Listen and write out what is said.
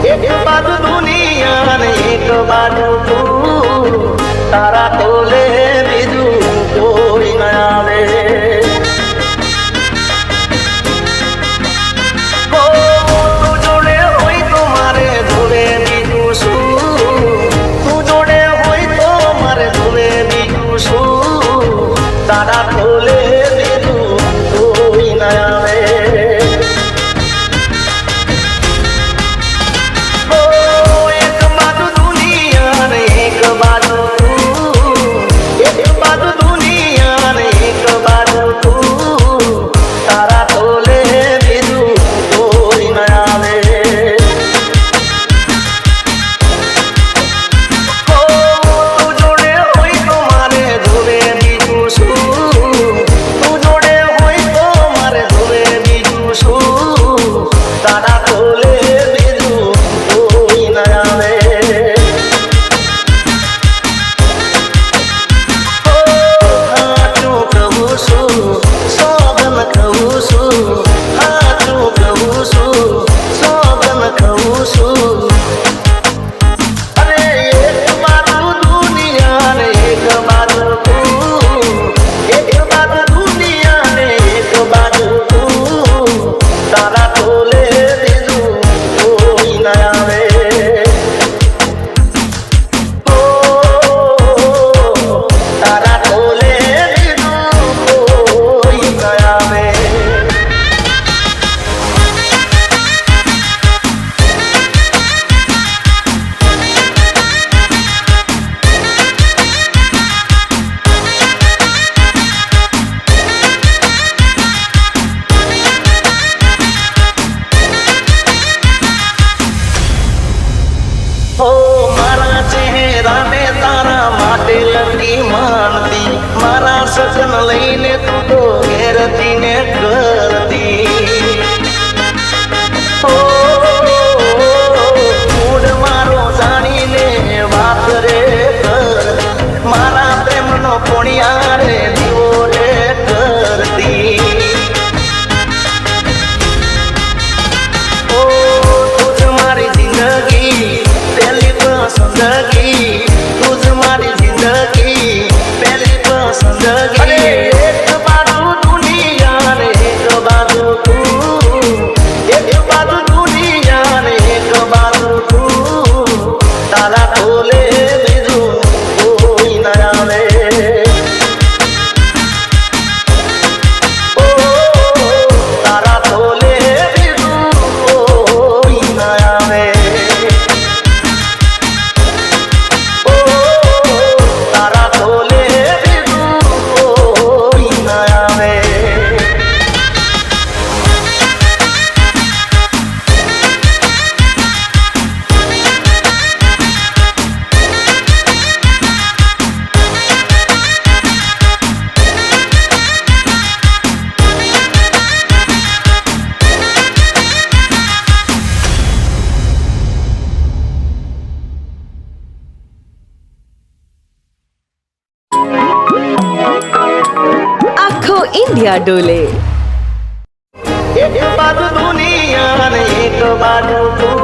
એક બાજુ દુનિયા ને એક બાજુ તું તારા તોલે બીજું કોઈ ન આવે તું જોડે હોય તો મારે જોડે બીજું શું તું જોડે હોય તો મારે જોડે બીજું શું તારા તોલે બીજું કોઈ ન આવે મારા સજન લઈને તું તો ઘેરતી ને કરતી મૂડ મારો જાણીને વાત રે કર મારા પ્રેમનો પોણિયા રે દીવો રે કરતી તુજ મારી જિંદગી પહેલી પસંદગી તુજ મારી જિંદગી એક બાજુ દુનિયા ને એક બાજુ તું એક બાજુ દુનિયા ને એક બાજુ તું તારા તોલે બીજું કોઈ ન આવે તારા તોલે બીજું કોઈ ન આવે તારા તોલે इंडिया डोले एक बाजू दुनिया ने एक बाजू तू